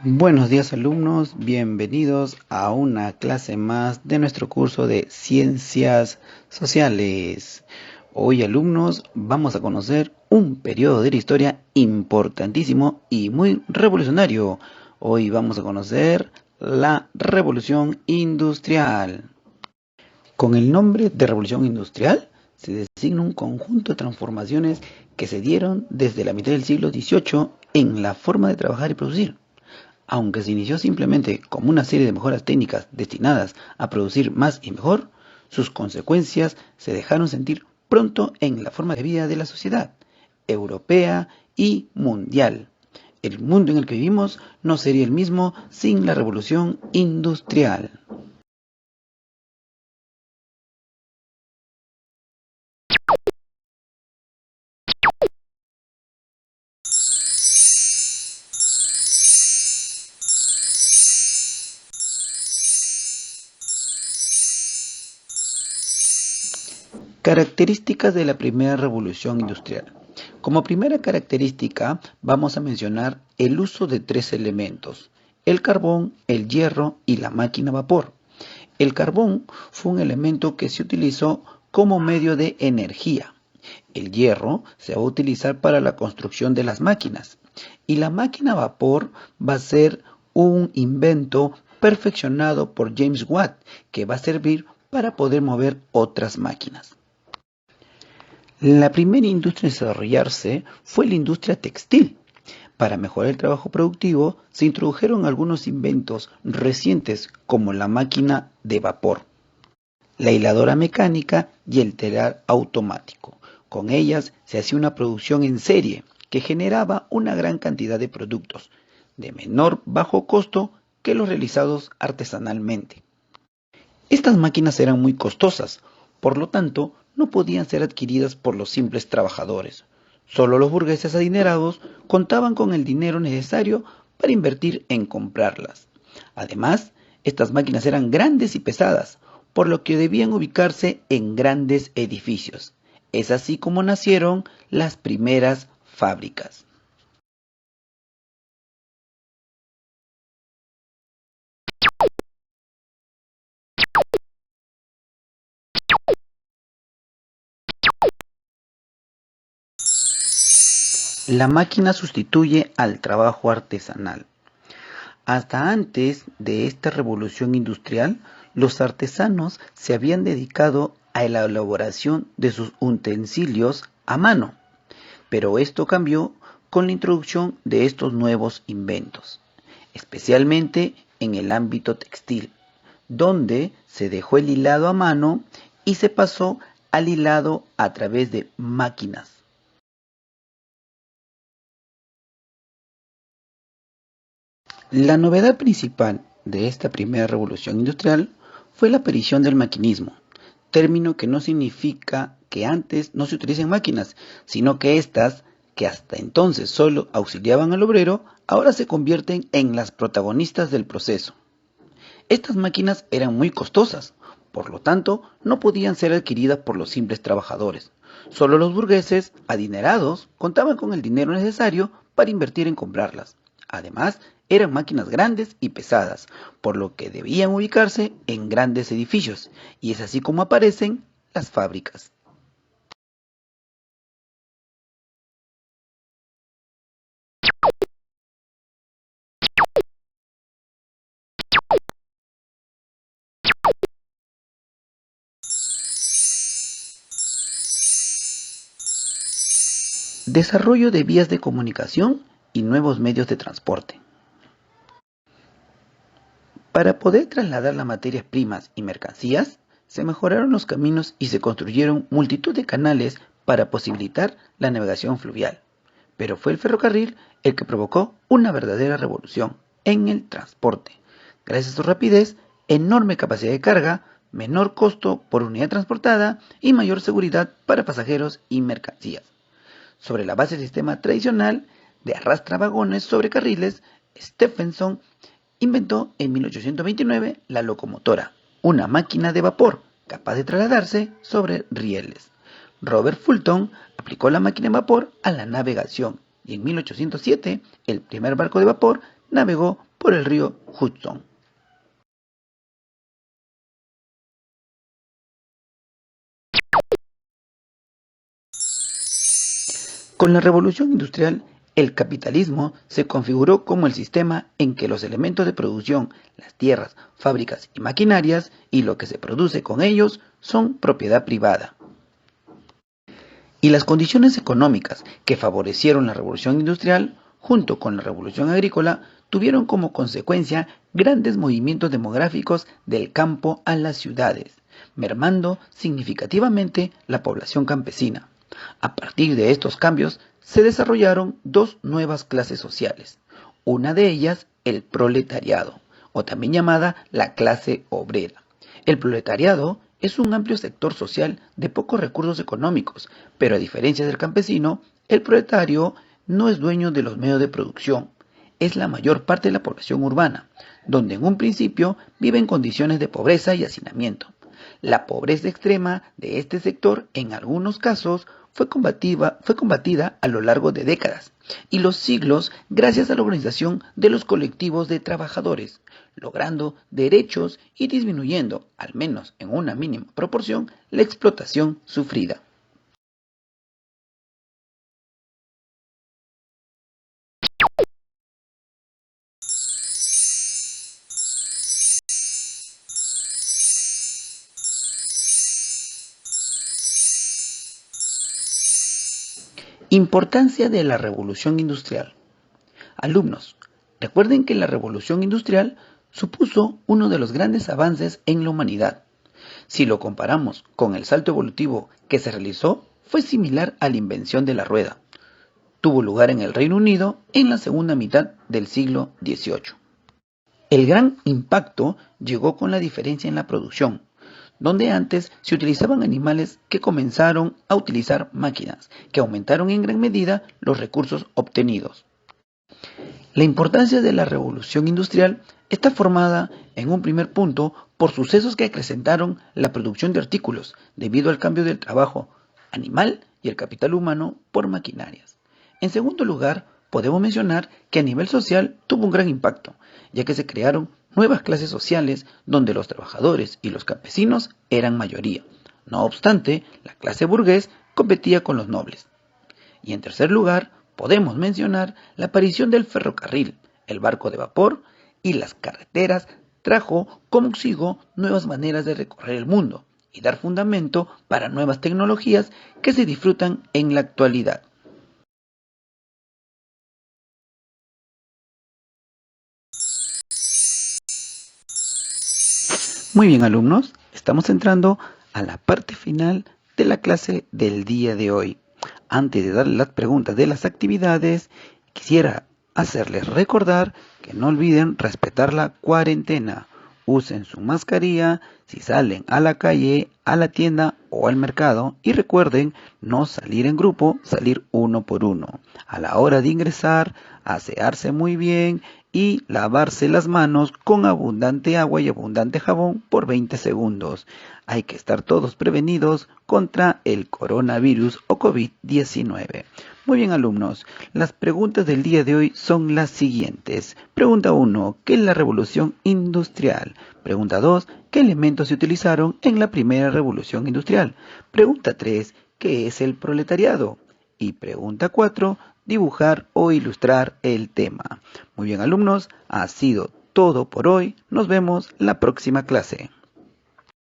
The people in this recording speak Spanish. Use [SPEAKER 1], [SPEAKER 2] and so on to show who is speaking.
[SPEAKER 1] Buenos días alumnos, bienvenidos a una clase más de nuestro curso de Ciencias Sociales. Hoy alumnos vamos a conocer un periodo de la historia importantísimo y muy revolucionario. Hoy vamos a conocer la Revolución Industrial. Con el nombre de Revolución Industrial se designa un conjunto de transformaciones que se dieron desde la mitad del siglo XVIII en la forma de trabajar y producir. Aunque se inició simplemente como una serie de mejoras técnicas destinadas a producir más y mejor, sus consecuencias se dejaron sentir pronto en la forma de vida de la sociedad europea y mundial. El mundo en el que vivimos no sería el mismo sin la revolución industrial. Características de la primera revolución industrial. Como primera característica vamos a mencionar el uso de tres elementos: el carbón, el hierro y la máquina a vapor. El carbón fue un elemento que se utilizó como medio de energía. El hierro se va a utilizar para la construcción de las máquinas. Y la máquina a vapor va a ser un invento perfeccionado por James Watt, que va a servir para poder mover otras máquinas. La primera industria en desarrollarse fue la industria textil. Para mejorar el trabajo productivo, se introdujeron algunos inventos recientes como la máquina de vapor, la hiladora mecánica y el telar automático. Con ellas se hacía una producción en serie que generaba una gran cantidad de productos de menor bajo costo que los realizados artesanalmente. Estas máquinas eran muy costosas, por lo tanto, no podían ser adquiridas por los simples trabajadores. Solo los burgueses adinerados contaban con el dinero necesario para invertir en comprarlas. Además, estas máquinas eran grandes y pesadas, por lo que debían ubicarse en grandes edificios. Es así como nacieron las primeras fábricas. La máquina sustituye al trabajo artesanal. Hasta antes de esta revolución industrial, los artesanos se habían dedicado a la elaboración de sus utensilios a mano, pero esto cambió con la introducción de estos nuevos inventos, especialmente en el ámbito textil, donde se dejó el hilado a mano y se pasó al hilado a través de máquinas. La novedad principal de esta primera revolución industrial fue la aparición del maquinismo, término que no significa que antes no se utilicen máquinas, sino que éstas, que hasta entonces solo auxiliaban al obrero, ahora se convierten en las protagonistas del proceso. Estas máquinas eran muy costosas, por lo tanto no podían ser adquiridas por los simples trabajadores. Solo los burgueses adinerados contaban con el dinero necesario para invertir en comprarlas. Además, eran máquinas grandes y pesadas, por lo que debían ubicarse en grandes edificios, y es así como aparecen las fábricas. Desarrollo de vías de comunicación y nuevos medios de transporte. Para poder trasladar las materias primas y mercancías, se mejoraron los caminos y se construyeron multitud de canales para posibilitar la navegación fluvial. Pero fue el ferrocarril el que provocó una verdadera revolución en el transporte. Gracias a su rapidez, enorme capacidad de carga, menor costo por unidad transportada y mayor seguridad para pasajeros y mercancías. Sobre la base del sistema tradicional de arrastra-vagones sobre carriles, Stephenson inventó en 1829 la locomotora, una máquina de vapor capaz de trasladarse sobre rieles. Robert Fulton aplicó la máquina de vapor a la navegación y en 1807 el primer barco de vapor navegó por el río Hudson. Con la revolución industrial, el capitalismo se configuró como el sistema en que los elementos de producción, las tierras, fábricas y maquinarias, y lo que se produce con ellos, son propiedad privada. Y las condiciones económicas que favorecieron la revolución industrial, junto con la revolución agrícola, tuvieron como consecuencia grandes movimientos demográficos del campo a las ciudades, mermando significativamente la población campesina. A partir de estos cambios se desarrollaron dos nuevas clases sociales, una de ellas el proletariado, o también llamada la clase obrera. El proletariado es un amplio sector social de pocos recursos económicos, pero a diferencia del campesino, el proletario no es dueño de los medios de producción. Es la mayor parte de la población urbana, donde en un principio vive en condiciones de pobreza y hacinamiento. La pobreza extrema de este sector, en algunos casos, fue combatida a lo largo de décadas y los siglos gracias a la organización de los colectivos de trabajadores, logrando derechos y disminuyendo, al menos en una mínima proporción, la explotación sufrida. Importancia de la revolución industrial. Alumnos, recuerden que la revolución industrial supuso uno de los grandes avances en la humanidad. Si lo comparamos con el salto evolutivo que se realizó, fue similar a la invención de la rueda. Tuvo lugar en el Reino Unido en la segunda mitad del siglo XVIII. El gran impacto llegó con la diferencia en la producción, donde antes se utilizaban animales que comenzaron a utilizar máquinas, que aumentaron en gran medida los recursos obtenidos. La importancia de la revolución industrial está formada en un primer punto por sucesos que acrecentaron la producción de artículos debido al cambio del trabajo animal y el capital humano por maquinarias. En segundo lugar, podemos mencionar que a nivel social tuvo un gran impacto, ya que se crearon nuevas clases sociales donde los trabajadores y los campesinos eran mayoría. No obstante, la clase burgués competía con los nobles. Y en tercer lugar, podemos mencionar la aparición del ferrocarril, el barco de vapor y las carreteras trajo consigo nuevas maneras de recorrer el mundo y dar fundamento para nuevas tecnologías que se disfrutan en la actualidad. Muy bien, alumnos, estamos entrando a la parte final de la clase del día de hoy. Antes de darle las preguntas de las actividades, quisiera hacerles recordar que no olviden respetar la cuarentena. Usen su mascarilla si salen a la calle, a la tienda o al mercado y recuerden no salir en grupo, salir uno por uno. A la hora de ingresar, asearse muy bien y lavarse las manos con abundante agua y abundante jabón por 20 segundos. Hay que estar todos prevenidos contra el coronavirus o COVID-19. Muy bien, alumnos, las preguntas del día de hoy son las siguientes. Pregunta 1, ¿qué es la revolución industrial? Pregunta 2, ¿qué elementos se utilizaron en la primera revolución industrial? Pregunta 3, ¿qué es el proletariado? Y pregunta 4, dibujar o ilustrar el tema. Muy bien, alumnos, ha sido todo por hoy. Nos vemos la próxima clase.